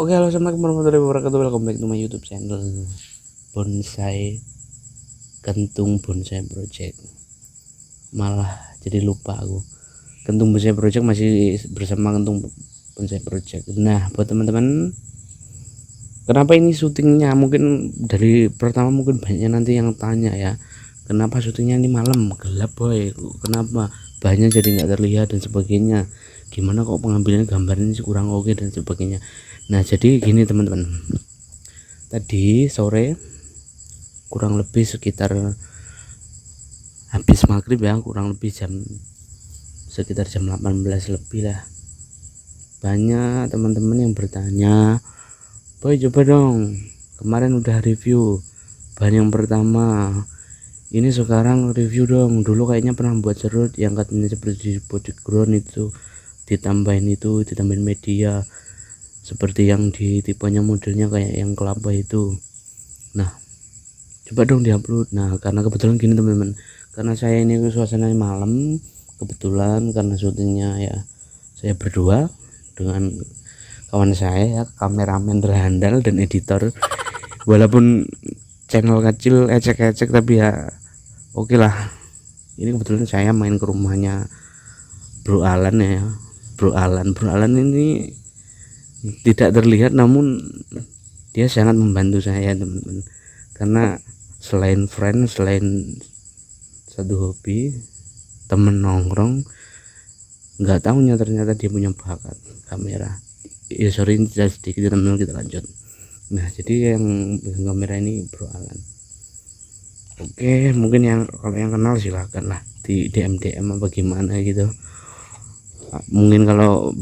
Oke, halo, assalamualaikum warahmatullahi wabarakatuh. Welcome back to my YouTube channel Bonsai Kentung Bonsai Project. Malah jadi lupa aku. Kentung Bonsai Project masih bersama Kentung Bonsai Project. Nah, buat teman-teman, kenapa ini syutingnya? Mungkin dari pertama mungkin banyak nanti yang tanya ya. Kenapa syutingnya ini malam, gelap boy? Kenapa bahannya jadi nggak terlihat dan sebagainya? Gimana kok pengambilan gambar ini kurang oke dan sebagainya? Nah, jadi gini teman-teman, tadi sore kurang lebih sekitar habis maghrib ya, kurang lebih sekitar jam 18 lebih lah, banyak teman-teman yang bertanya, boy coba dong, kemarin udah review bahan yang pertama, ini sekarang review dong, dulu kayaknya pernah buat serut yang katanya seperti body ground itu ditambahin media seperti yang di tipenya modelnya kayak yang kelapa itu. Nah, coba dong diupload. Nah, karena kebetulan gini teman-teman, karena saya ini suasananya malam, kebetulan karena syutingnya ya saya berdua dengan kawan saya ya, kameramen terhandal dan editor, walaupun channel kecil ecek-ecek tapi ya oke lah. Ini kebetulan saya main ke rumahnya Bro Alan ya. Bro Alan ini tidak terlihat namun dia sangat membantu saya teman-teman, karena selain friend, selain satu hobi, temen nongkrong, nggak tahunya ternyata dia punya bakat kamera. Ya sorry sedikit teman-teman, kita lanjut. Nah, jadi yang pegang kamera ini Bro Alan. Oke, mungkin yang kalau yang kenal silakan lah di DM apa gimana gitu. Mungkin kalau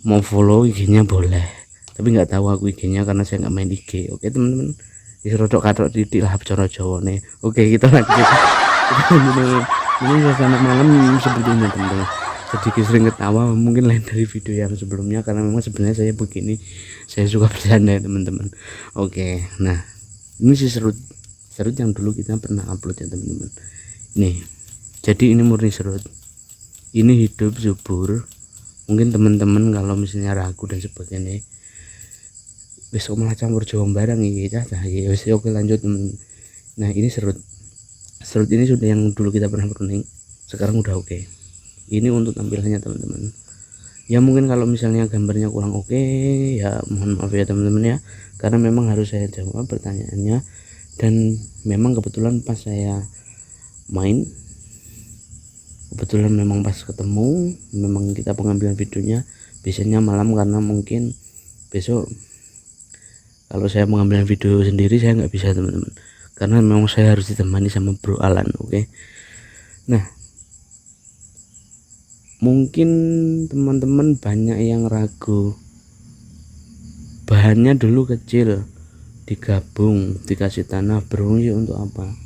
mau follow IG-nya boleh, tapi nggak tahu aku IG-nya karena saya nggak main IG. Oke teman-teman, diserodok katok titik lah cara Jawa nih. Oke, kita lanjut. Ini suasana malam seperti ini teman-teman, sedikit sering ketawa mungkin lain dari video yang sebelumnya karena memang sebenarnya saya begini, saya suka bercanda ya teman-teman. Oke, nah ini sih serut yang dulu kita pernah upload ya teman-teman. Nih, jadi ini murni serut, ini hidup subur. Mungkin teman-teman kalau misalnya ragu dan sebagainya, besok malah campur Jawa barang ya, oke lanjut teman. Nah, ini serut ini sudah yang dulu kita pernah pruning, sekarang udah oke. Ini untuk tampilannya teman-teman ya, mungkin kalau misalnya gambarnya kurang oke ya mohon maaf ya teman-teman ya, karena memang harus saya jawab pertanyaannya, dan memang kebetulan pas saya main, kebetulan memang pas ketemu, memang kita pengambilan videonya biasanya malam, karena mungkin besok kalau saya mengambil video sendiri saya nggak bisa teman-teman, karena memang saya harus ditemani sama Bro Alan. Oke. Nah, mungkin teman-teman banyak yang ragu, bahannya dulu kecil digabung dikasih tanah berfungsi untuk apa?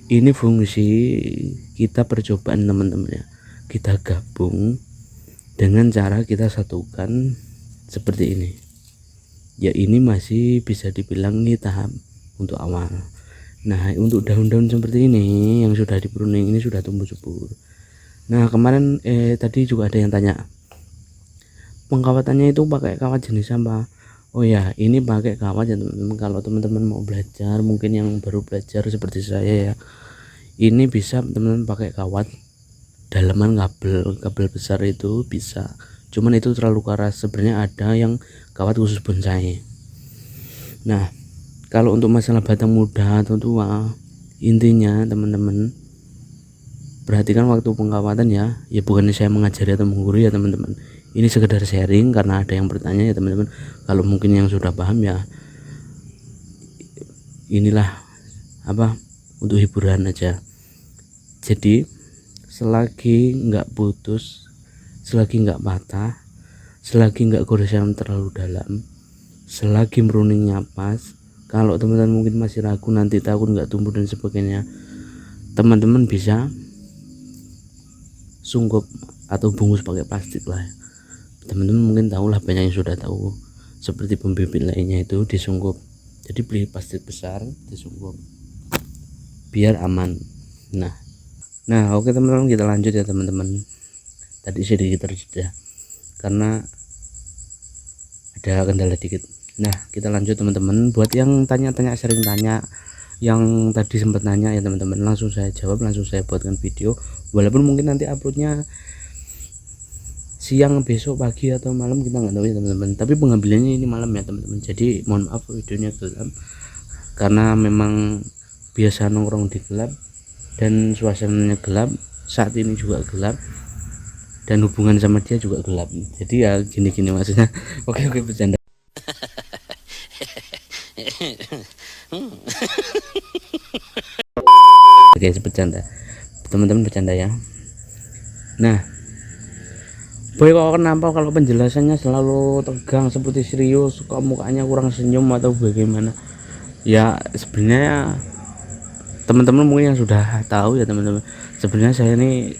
Ini fungsi kita percobaan teman-teman ya, kita gabung dengan cara kita satukan seperti ini ya. Ini masih bisa dibilang ini tahap untuk awal. Nah, untuk daun-daun seperti ini yang sudah di pruning ini sudah tumbuh subur. Nah, kemarin tadi juga ada yang tanya pengkawatannya itu pakai kawat jenis apa. Oh ya, ini pakai kawat ya teman-teman. Kalau teman-teman mau belajar, mungkin yang baru belajar seperti saya ya, ini bisa teman-teman pakai kawat dalaman kabel besar itu bisa, cuman itu terlalu keras. Sebenarnya ada yang kawat khusus bonsai. Nah, kalau untuk masalah batang muda atau tua, intinya teman-teman perhatikan waktu pengkawatan ya. Ya bukannya saya mengajari atau menggurui ya teman-teman, ini sekedar sharing karena ada yang bertanya ya teman-teman. Kalau mungkin yang sudah paham ya inilah apa, untuk hiburan aja. Jadi selagi nggak putus, selagi nggak patah, selagi nggak goresan terlalu dalam, selagi meruningnya pas, kalau teman-teman mungkin masih ragu, nanti takut nggak tumbuh dan sebagainya, teman-teman bisa sungkup atau bungkus pakai plastik lah. Teman-teman mungkin tahu lah, banyak yang sudah tahu, seperti pembibit lainnya itu disungkup. Jadi beli plastik besar disungkup biar aman. Nah oke teman-teman, kita lanjut ya teman-teman. Tadi sedikit terjeda karena ada kendala dikit. Nah kita lanjut teman-teman. Buat yang tanya-tanya, sering tanya, yang tadi sempat nanya ya teman-teman, langsung saya jawab, langsung saya buatkan video. Walaupun mungkin nanti uploadnya siang, besok, pagi atau malam, kita nggak tahu ya teman-teman, tapi pengambilannya ini malam ya teman-teman. Jadi mohon maaf videonya gelap karena memang biasa nongkrong di gelap dan suasananya gelap, saat ini juga gelap, dan hubungan sama dia juga gelap. Jadi ya gini-gini maksudnya. Oke bercanda. Guys, bercanda teman-teman, bercanda ya. Nah boy, kok kenapa kalau penjelasannya selalu tegang seperti serius, kok mukanya kurang senyum atau bagaimana? Ya sebenarnya teman-teman mungkin yang sudah tahu ya teman-teman, sebenarnya saya ini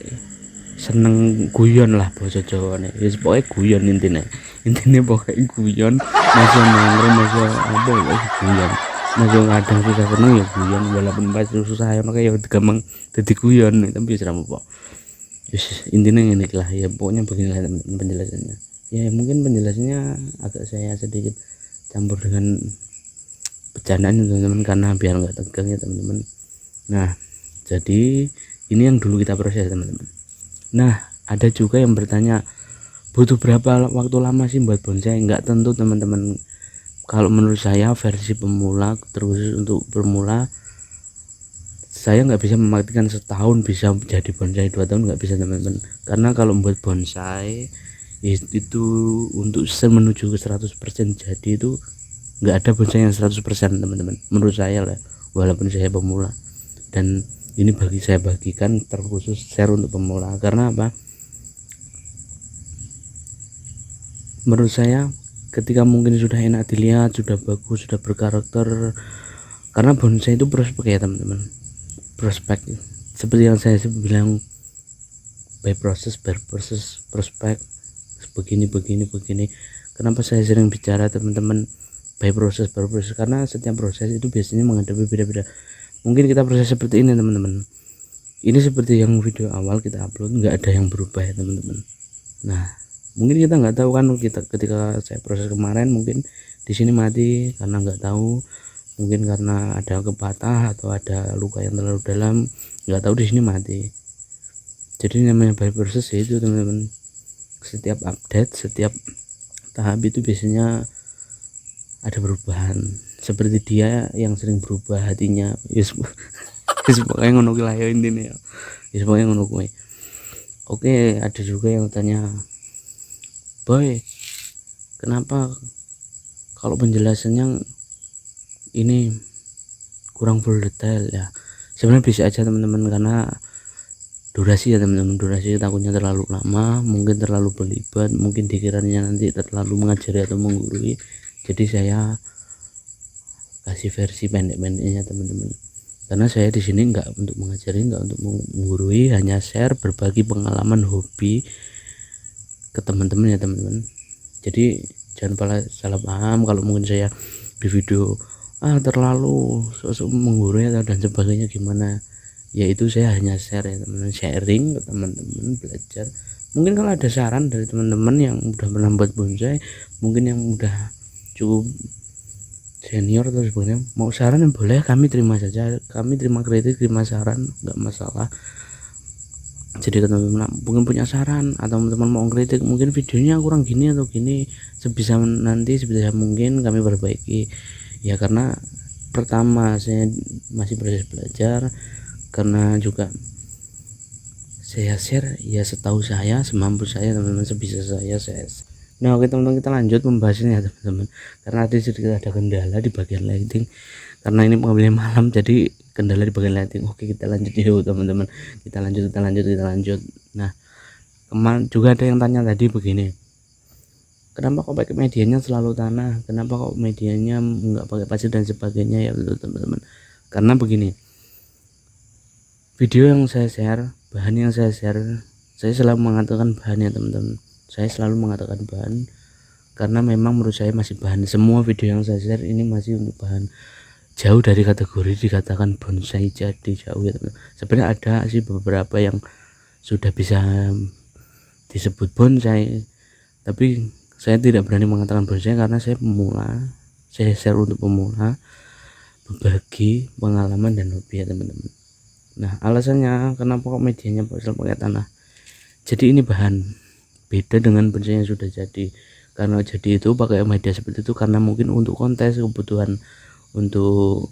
seneng guyon lah bahasa Jawa nih ya, pokoknya guyon intinya pokoknya guyon, masih nongkrong, masih apa ya, guyon, masih kadang susah seneng ya guyon, walaupun pas susah ya makanya ya gampang jadi guyon nih, tapi serem kok. Intinya ini lah ya, pokoknya beginilah teman-teman penjelasannya ya. Mungkin penjelasannya agak saya sedikit campur dengan bercandaan teman-teman karena biar nggak tegang ya teman-teman. Nah jadi ini yang dulu kita proses teman-teman. Nah ada juga yang bertanya butuh berapa waktu lama sih buat bonsai. Nggak tentu teman-teman, kalau menurut saya versi pemula, terus untuk pemula saya nggak bisa memastikan setahun bisa jadi bonsai, 2 tahun nggak bisa teman-teman, karena kalau membuat bonsai itu untuk menuju ke 100% jadi itu nggak ada bonsai yang 100% teman-teman menurut saya lah, walaupun saya pemula. Dan ini saya bagikan terkhusus share untuk pemula, karena apa, menurut saya ketika mungkin sudah enak dilihat, sudah bagus, sudah berkarakter, karena bonsai itu prospek ya teman-teman, prospek seperti yang saya bilang, by proses prospek, begini. Kenapa saya sering bicara teman-teman by proses karena setiap proses itu biasanya menghadapi beda-beda. Mungkin kita proses seperti ini teman-teman, ini seperti yang video awal kita upload, nggak ada yang berubah ya teman-teman. Nah mungkin kita nggak tahu kan, kita ketika saya proses kemarin mungkin di sini mati karena nggak tahu, mungkin karena ada kepatah atau ada luka yang terlalu dalam, nggak tahu, di sini mati. Jadi namanya by proses itu teman-teman, setiap update, setiap tahap itu biasanya ada perubahan. Seperti dia yang sering berubah hatinya, yes pokoknya ngono lah ya intinya, yes pokoknya ngono kuwi. Oke, ada juga yang tanya, boy kenapa kalau penjelasannya ini kurang full detail ya? Sebenarnya bisa aja teman-teman, karena durasi ya teman-teman, durasi takutnya terlalu lama, mungkin terlalu berlibat, mungkin dikiranya nanti terlalu mengajari atau menggurui. Jadi saya kasih versi pendek-pendeknya teman-teman, karena saya di sini nggak untuk mengajari, nggak untuk menggurui, hanya share, berbagi pengalaman hobi ke teman-teman ya teman-teman. Jadi jangan salah paham kalau mungkin saya di video terlalu sosok menggurui atau dan sebagainya gimana, yaitu saya hanya share ya teman-teman, sharing ke teman-teman, belajar. Mungkin kalau ada saran dari teman-teman yang udah pernah buat bonsai, mungkin yang udah cukup senior atau sebagainya, mau saran yang boleh, kami terima saja, kami terima kritik, terima saran, nggak masalah. Jadi teman-teman mungkin punya saran atau teman-teman mau kritik, mungkin videonya kurang gini atau gini, sebisa mungkin kami perbaiki ya, karena pertama saya masih proses belajar, karena juga saya share ya setahu saya, semampu saya teman-teman, sebisa saya share. Nah oke teman-teman, kita lanjut membahasnya teman-teman, karena tadi sedikit ada kendala di bagian lighting, karena ini pengambilan malam jadi kendala di bagian lighting. Oke kita lanjut yuk teman-teman, kita lanjut. Nah kemarin juga ada yang tanya tadi begini, kenapa kok pakai medianya selalu tanah, kenapa kok medianya nggak pakai pasir dan sebagainya ya teman-teman. Karena begini, video yang saya share, bahan yang saya share, saya selalu mengatakan bahan ya teman-teman, saya selalu mengatakan bahan karena memang menurut saya masih bahan. Semua video yang saya share ini masih untuk bahan, jauh dari kategori dikatakan bonsai jadi, jauh ya teman-teman. Sebenarnya ada sih beberapa yang sudah bisa disebut bonsai, tapi saya tidak berani mengatakan bonsai karena saya pemula, saya share untuk pemula, berbagi pengalaman dan hobi ya teman-teman. Nah, alasannya kenapa kok medianya pakai tanah, jadi ini bahan beda dengan bonsai yang sudah jadi. Karena jadi itu pakai media seperti itu karena mungkin untuk kontes, kebutuhan untuk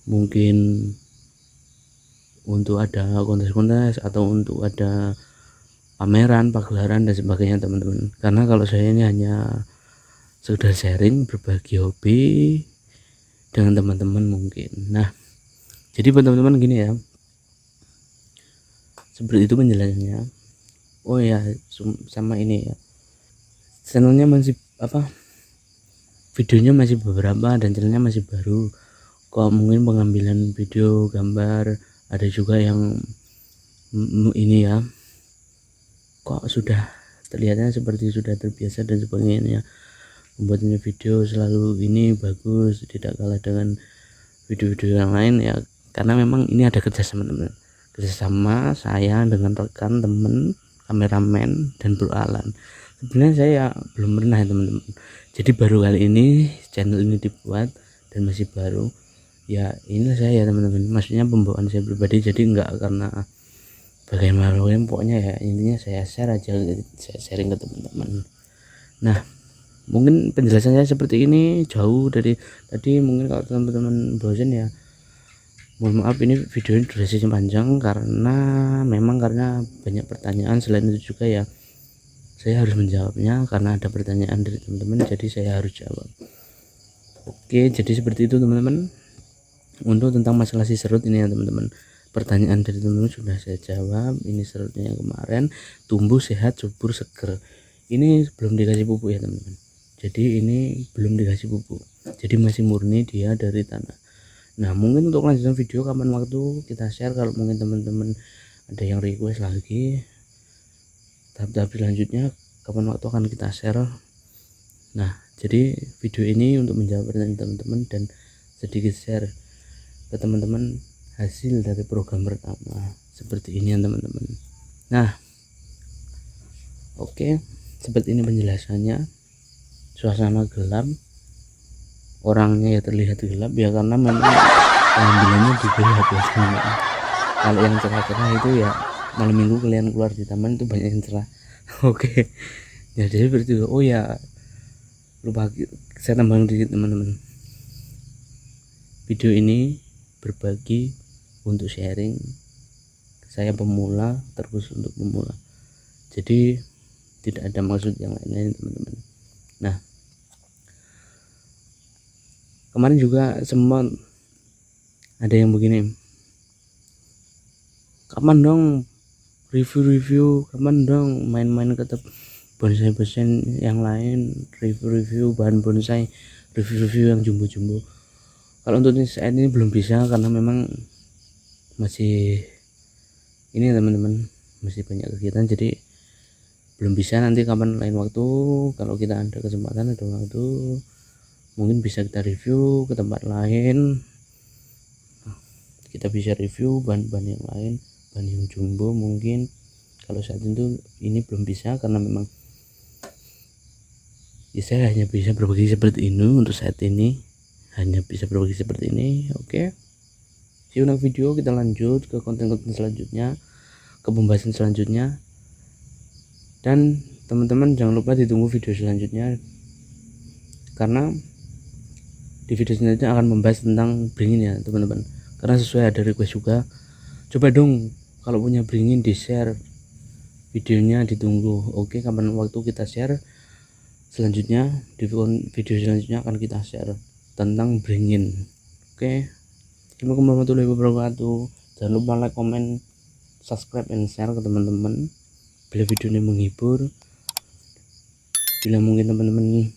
mungkin untuk ada kontes-kontes atau untuk ada pameran, pagelaran dan sebagainya teman-teman. Karena kalau saya ini hanya sekedar sharing, berbagi hobi dengan teman-teman mungkin. Nah, jadi buat teman-teman gini ya, seperti itu penjelasannya. Oh ya, sama ini ya, channelnya masih videonya masih beberapa dan channelnya masih baru kok. Mungkin pengambilan video, gambar, ada juga yang ini ya, kok sudah terlihatnya seperti sudah terbiasa dan sebagainya. Membuatnya video selalu ini bagus, tidak kalah dengan video-video yang lain ya, karena memang ini ada kerjasama saya dengan rekan temen kameramen dan Bro Alan. Sebenarnya saya belum pernah ya teman-teman, jadi baru kali ini channel ini dibuat dan masih baru ya. Ini saya ya teman-teman, maksudnya pembawaan saya pribadi, jadi enggak karena bagaimana pokoknya ya, intinya saya share aja, saya sharing ke teman-teman. Nah, mungkin penjelasan saya seperti ini jauh dari tadi. Mungkin kalau teman-teman bosan ya mohon maaf, ini video ini durasinya panjang karena memang karena banyak pertanyaan. Selain itu juga ya saya harus menjawabnya karena ada pertanyaan dari teman-teman, jadi saya harus jawab. Oke, jadi seperti itu teman-teman. Untuk tentang masalah si serut ini ya teman-teman, pertanyaan dari teman-teman sudah saya jawab. Ini serutnya yang kemarin tumbuh sehat, subur, seger. Ini belum dikasih pupuk ya teman-teman, jadi ini belum dikasih pupuk, jadi masih murni dia dari tanah. Nah, mungkin untuk lanjutan video kapan waktu kita share, kalau mungkin teman-teman ada yang request lagi tahap-tahap selanjutnya kapan waktu akan kita share. Nah, jadi video ini untuk menjawab pertanyaan teman-teman dan sedikit share ke teman-teman hasil dari program pertama seperti ini ya teman-teman. Nah, oke, seperti ini penjelasannya. Suasana gelap, orangnya ya terlihat gelap ya karena memang pengambilannya digelap ya teman-teman. Kalau yang cerah-cerah itu ya malam minggu kalian keluar di taman itu banyak yang cerah. Oke, ya jadi seperti itu. Oh ya, lupa saya tambahin dikit teman-teman, video ini berbagi untuk sharing, saya pemula, terus untuk pemula, jadi tidak ada maksud yang lain-lain teman-teman. Nah, kemarin juga sempat ada yang begini, kapan dong review, kapan dong main-main ke bonsai-bonsai yang lain, review bahan bonsai, review yang jumbo-jumbo. Kalau untuk saat ini belum bisa karena memang masih ini teman-teman, masih banyak kegiatan, jadi belum bisa. Nanti kapan lain waktu kalau kita ada kesempatan, ada waktu, mungkin bisa kita review ke tempat lain, kita bisa review bahan-bahan yang lain, bahan yang jumbo mungkin. Kalau saat itu ini belum bisa karena memang ya saya hanya bisa berbagi seperti ini. Untuk saat ini hanya bisa berbagi seperti ini. Oke, see you next video, kita lanjut ke konten-konten selanjutnya, ke pembahasan selanjutnya. Dan teman-teman jangan lupa ditunggu video selanjutnya, karena di video selanjutnya akan membahas tentang beringin ya teman-teman, karena sesuai ada request juga. Coba dong kalau punya beringin di share videonya, ditunggu. Oke, kapan waktu kita share selanjutnya, di video selanjutnya akan kita share tentang beringin. Oke, assalamualaikum warahmatullahi wabarakatuh. Jangan lupa like, comment, subscribe, and share ke teman-teman bila video ini menghibur. Bila mungkin teman-teman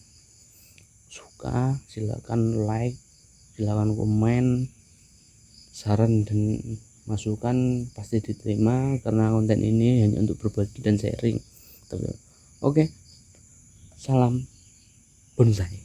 suka, silakan like, silakan komen, saran dan masukan pasti diterima karena konten ini hanya untuk berbagi dan sharing. Oke, salam bonsai.